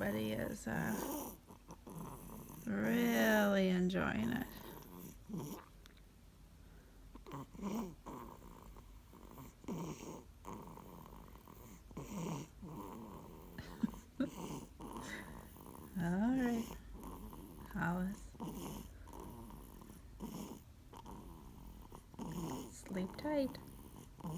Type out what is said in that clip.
but he is really enjoying it. All right, Hollis. Sleep tight.